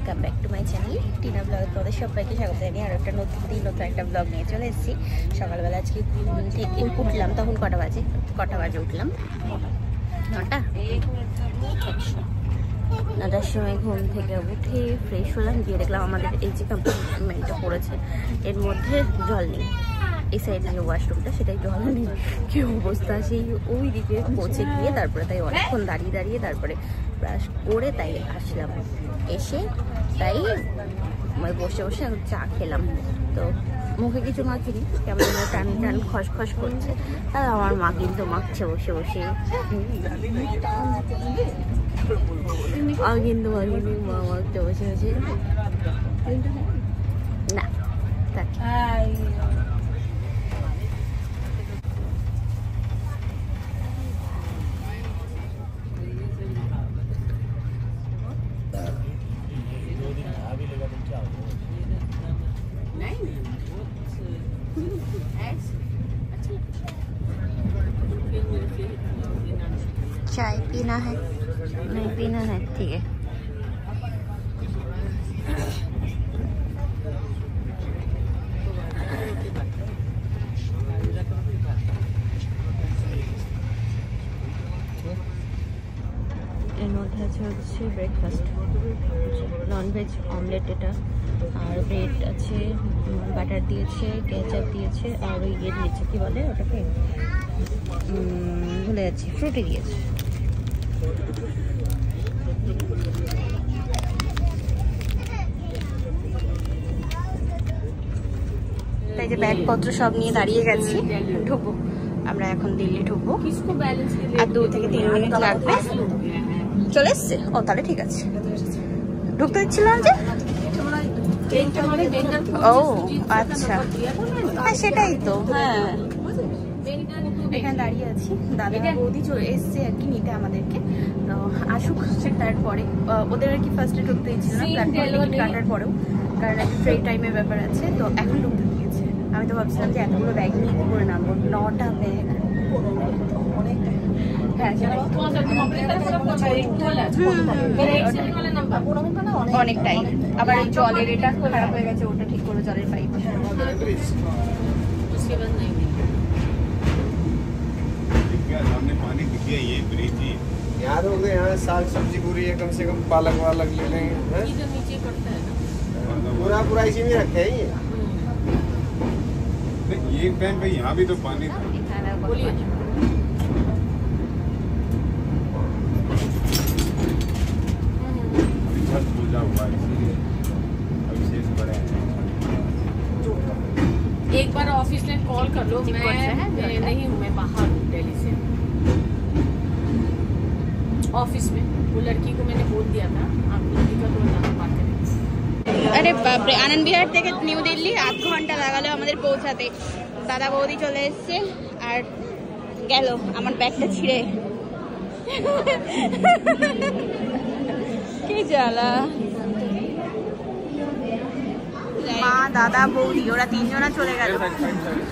Welcome back to my channel Tina blog. তোমাদের সবাইকে স্বাগত জানিয়ে আর একটা নতুন একটা ব্লগ নিয়ে চলে এসেছি। সকালবেলা আজকে থেকে উঠলাম, তখন কটা বাজে উঠলাম? 9টার সময় ঘুম থেকে উঠে ফ্রেশ হলাম, গিয়ে দেখলাম আমাদের এই যে কম্পার্টমেন্টটা পড়েছে এর মধ্যে জল নেই। এই সাইড থেকে ওয়াশরুমটা, সেটাই জল নেই। কি অবস্থা! সেই ওই দিকে পৌঁছে গিয়ে তারপরে তাই অনেকক্ষণ দাঁড়িয়ে তারপরে ব্রাশ করে তাই আসলাম। এসে তাই বসে এখন চা খেলাম। তো মুখে কিছু মাখিনি, কেমন টান খসখস করছে। আর আমার মা কিন্তু মাখছে বসে বসে। কিন্তু মা মাখতে বসে বসে না। चाय पीना है? नहीं पीना है, ठीक है। এর মধ্যে আছে ব্রেকফাস্ট, ননভেজ অমলেট এটা, আর ব্রেড আছে, বাটার দিয়েছে, কেচাপ দিয়েছে, আর ওই ইয়ে দিয়েছে, কি বলে ওটাকে ভুলে যাচ্ছি, ফ্রুটি দিয়েছে। তাই যে ব্যাগপত্র সব নিয়ে দাঁড়িয়ে গেছি, ঢুকবো আমরা এখন, দিল্লি ঢুকবো। আর 2 থেকে 3 মিনিট লাগবে। চলে এসছে? ও তাহলে ঠিক আছে। ঢুকতে দিচ্ছিলাম যে, ও আচ্ছা, হ্যাঁ সেটাই তো। হ্যাঁ এখানে দাঁড়িয়ে আছি, দাদা বৌদি চলে এসছে আর কি নিতে আমাদেরকে। তো আসুক তারপরে, ওদের আর কি ফার্স্টে ঢুকতে দিচ্ছিল না, প্ল্যাটফর্ম কাটার পরেও, কারণ একটা ট্রেন টাইমের ব্যাপার আছে। তো এখন ঢুকতে দিয়েছে। আমি তো ভাবছিলাম যে এতগুলো ব্যাগ নিয়ে কি করে নামবো, 9টা ব্যাগ। অনেকটাই। আবার এই জলের এটা খারাপ হয়ে গেছে, ওটা ঠিক করে, জলের পাইপ। सामने पानी दिख गया, ये ब्रिज ही यार हो गए। यहाँ साग सब्जी पूरी है, कम से कम पालक वालक ले लेंगे। नीचे पड़ता है ना, पूरा इसी में रखे है ये। एक टाइम पे यहाँ भी तो पानी था। बोलिए छत पूजा हुआ इसलिए अभी शेष पड़े हैं। एक बार ऑफिस में कॉल कर लो। मैं नहीं हूँ, मैं बाहर हूँ दिल्ली से। ऑफिस में वो लड़की को मैंने बोल दिया था, आप लड़की का तो ज़्यादा बात करें। আরে বাপরে, আনন্দ বিহার থেকে নিউ দিল্লি 8 ঘন্টা লাগালো আমাদের পৌঁছাতে। দাদা বৌদি চলে এসছে আর গেল আমার ব্যাগটা ছিঁড়ে। কি জ্বালা! মা, দাদা, বৌদি ওরা 3 জনা চলে গেল,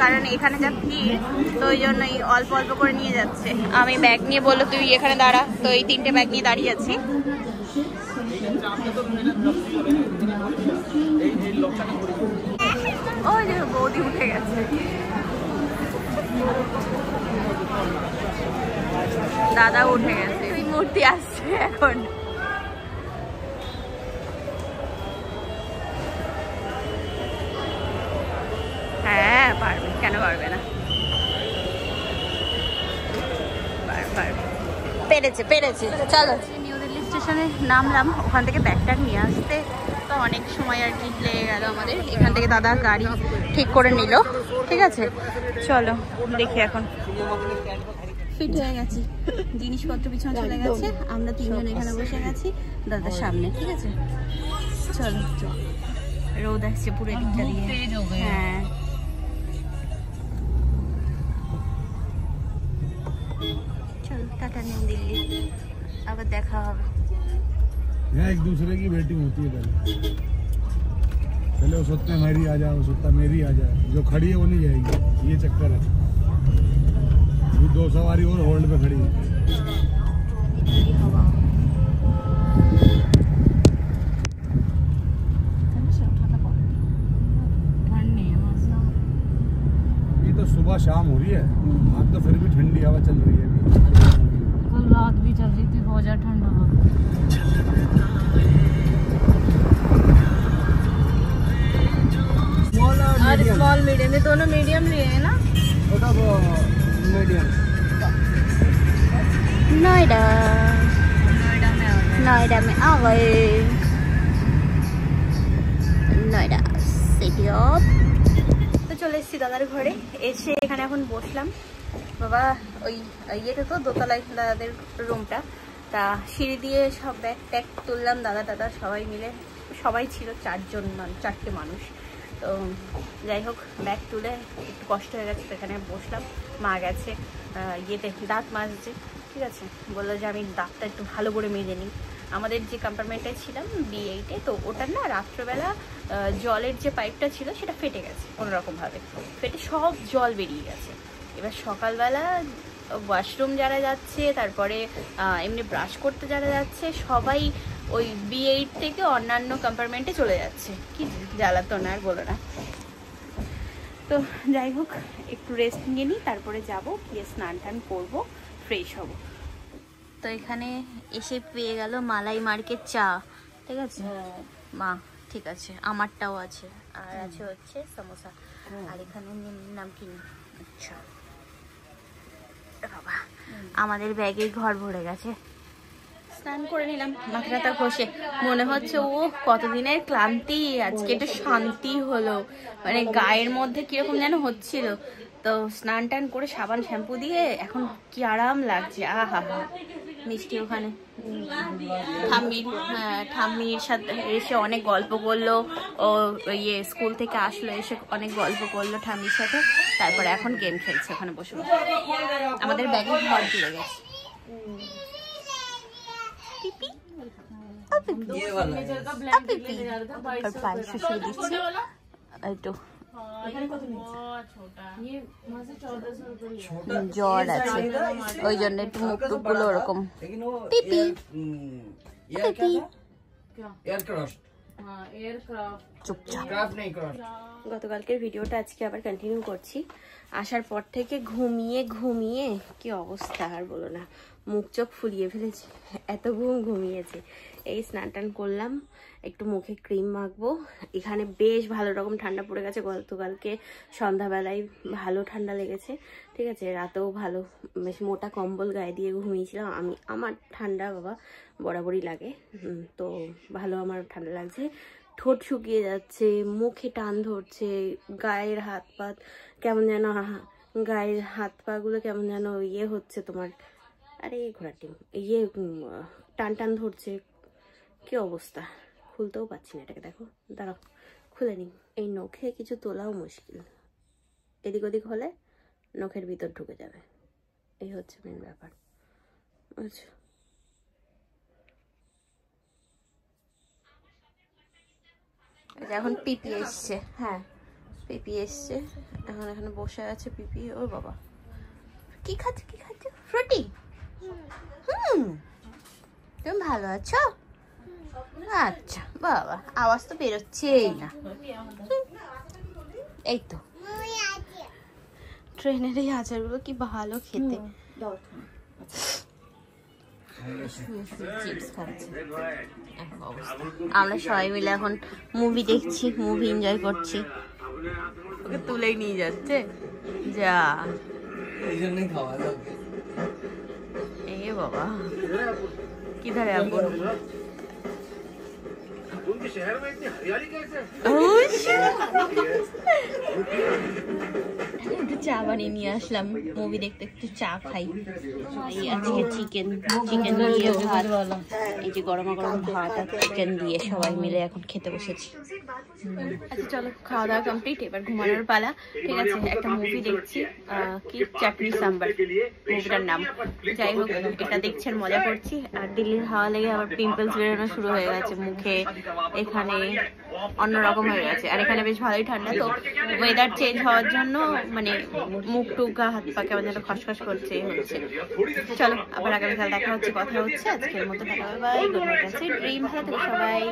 কারণ এখানে যা ভিড়, তো ওই জন্যই অল্প অল্প করে নিয়ে যাচ্ছে। আমি ব্যাগ নিয়ে বললো তুই এখানে দাঁড়া, তো এই 3টে ব্যাগ নিয়ে দাঁড়িয়ে আছি। ওই যে বৌদি উঠে গেছে, দাদা উঠে গেছে, ওই মূর্তি আসছে এখন। হ্যাঁ পারবে, কেন পারবে না, পেরেছে। চলো, নিউ দিল্লি স্টেশনে নামলাম। ওখান থেকে ব্যাগটা নিয়ে আসতে তো অনেক সময় আর কি লেগে গেল আমাদের। এখান থেকে দাদা গাড়ি ঠিক করে নিল। ঠিক আছে, চলো দেখি। এখন ফিট হয়ে গেছি, জিনিসপত্র পিছনে চলে গেছে, আমরা 3 জন এখানে বসে গেছি দাদার সামনে। ঠিক আছে, চলো। রোদ আসছে পুরো দিকটা দিয়ে। হ্যাঁ চল, টাটা নিউ দিল্লি, আবার দেখা হবে। यहाँ एक दूसरे की वेटिंग होती है पहले वो सोचते हैं मेरी आ जाए, वो सोचता मेरी आ जाए, जो खड़ी है वो नहीं जाएगी, ये चक्कर है। अभी 2 सवारी और होल्ड पे खड़ी है। हो रही है, आज तो फिर भी ठंडी हवा चल रही है अभी। कल रात भी चल रही थी, बहुत ज्यादा ठंडा हवा। और स्मॉल मीडियम, ये दोनों मीडियम लिए हैं ना? मीडियम नोएडा में आ गए, নয়ডা সিটি অফ। তো চলে এসেছি দাদার ঘরে, এসে এখানে এখন বসলাম। বাবা ওই ইয়েটা তো দোতলায় দাদাদের রুমটা, তা সিঁড়ি দিয়ে সব ব্যাগ ট্যাগ তুললাম, দাদা সবাই মিলে, সবাই ছিল 4টে মানুষ। তো যাই হোক ব্যাগ তুলে একটু কষ্ট হয়ে গেছে, তো এখানে বসলাম। মা গেছে ইয়েতে দাঁত মাজছে, ঠিক আছে, বললো যে আমি দাঁতটা একটু ভালো করে মেজে নিই। আমাদের যে কম্পার্টমেন্টে ছিলাম B8-এ, তো ওটার না রাত্রেবেলা জলের যে পাইপটা ছিল সেটা ফেটে গেছে কোনোরকমভাবে, ফেটে সব জল বেরিয়ে গেছে। এবার সকালবেলা ওয়াশরুম যারা যাচ্ছে, তারপরে এমনি ব্রাশ করতে যারা যাচ্ছে, সবাই ওই B8 থেকে অন্যান্য কম্পার্টমেন্টে চলে যাচ্ছে। কি জ্বালাতন আর বলো না। তো যাই হোক একটু রেস্ট নিয়ে নিই, তারপরে যাবো, গিয়ে স্নান টান করবো, ফ্রেশ হব। তো এখানে এসে পেয়ে গেল মালাই মার্কেট চা, ঠিক আছে মা, ঠিক আছে, আমারটাও আছে, আর আছে হচ্ছে সমোসা, আর এখানে নাম কি, আচ্ছা বাবা আমাদের ব্যাগে ঘর ভরে গেছে। স্নান করে নিলাম মাথাটা ঘষে, মনে হচ্ছে ও কতদিনের ক্লান্তি, আজকে একটু শান্তি হলো, মানে গায়ের মধ্যে কিরকম যেন হচ্ছিল। তো স্নান টান করে সাবান শ্যাম্পু দিয়ে এখন কি আরাম লাগছে। আহা হা, মিষ্টি ওখানে ঠাম্মির সাথে এসে অনেক গল্প করলো, ও ইয়ে স্কুল থেকে আসলো, এসে অনেক গল্প করলো ঠাম্মির সাথে, তারপরে এখন গেম খেলছে ওখানে বসে। আমাদের ব্যাগে ঘর জুড়ে গেছে। জ্বর আছে ওই জন্য একটু মুখ টুক গুলো ওরকম পিপি গতকালকের ভিডিওটা আজকে আবার কন্টিনিউ করছি। আসার পর থেকে ঘুমিয়ে ঘুমিয়ে কি অবস্থা আর বলো না, মুখ চোখ ফুলিয়ে ফেলেছি, এত ঘুমিয়েছে। এই স্নান টান করলাম, একটু মুখে ক্রিম মাখবো। এখানে বেশ ভালো রকম ঠান্ডা পড়ে গেছে, গতকালকে সন্ধ্যাবেলায় ভালো ঠান্ডা লেগেছে, ঠিক আছে, রাতেও ভালো, বেশ মোটা কম্বল গায়ে দিয়ে ঘুমিয়েছিলাম আমি। আমার ঠান্ডা বাবা বরাবরই লাগে, তো ভালো আমার ঠান্ডা লাগছে। ঠোঁট শুকিয়ে যাচ্ছে, মুখে টান ধরছে, গায়ের হাত পা কেমন যেন, গায়ের হাত পা গুলো কেমন যেন ইয়ে হচ্ছে তোমার, আরে ঘোড়াটি ইয়ে টান টান ধরছে, কি অবস্থা, খুলতেও পারছি না এটাকে, দেখো দাঁড়াও খুলে নিই। এই নখে কিছু তোলাও মুশকিল, এদিক ওদিক হলে নখের ভিতর ঢুকে যাবে, এই হচ্ছে মেন ব্যাপার, বুঝছো। এখন পিপি এসছে, হ্যাঁ পিপি এসছে, এখন এখানে বসে আছে পিপি। ও বাবা কি খাচ্ছে, কি খাচ্ছে, ফ্রুটি? তুমি ভালো আছো? আচ্ছা বাবা, আওয়াজ তো বেরোচ্ছেই না। এই তো ট্রেনের এই আচারগুলো কি ভালো খেতে। চিপস খাচ্ছে, আমরা সবাই মিলে এখন মুভি দেখছি, মুভি এনজয় করছি। ওকে তুলেই নিয়ে যাচ্ছে, যা এই বাবা किधर है आप? उनके शहर में इतनी हरियाली कैसे? একটু চা বানিয়ে নিয়ে আসলাম, মুভি দেখতে একটু চা খাই। এই আজকে চিকেন দিয়ে ভাত, এই যে গরমা গরম ভাত আর চিকেন দিয়ে সবাই মিলে এখন খেতে বসেছি। আচ্ছা চলো, খাওয়া দাওয়া কমপ্লিট, এবার ঘুমানোর পালা, ঠিক আছে। একটা মুভি দেখছি, কি চাটনি সাম্বার মুভিটার নাম। যাই হোক এটা দেখছেন, মজা করছি। আর দিল্লির হাওয়া লেগে আবার পিম্পলস বেরোনো শুরু হয়ে গেছে মুখে, এখানে অন্যরকম হয়ে গেছে। আর এখানে বেশ ভালোই ঠান্ডা, তো ওয়েদার চেঞ্জ হওয়ার জন্য মানে মুখ টুক হাত পা কেমন যেন খসখস করছে হচ্ছে। চলো আবার আগামীকাল দেখা হচ্ছে, কথা হচ্ছে। আজকের মতো টাটা, বাই, গুড নাইট, আছে ড্রিম, ভালো থেকো সবাই।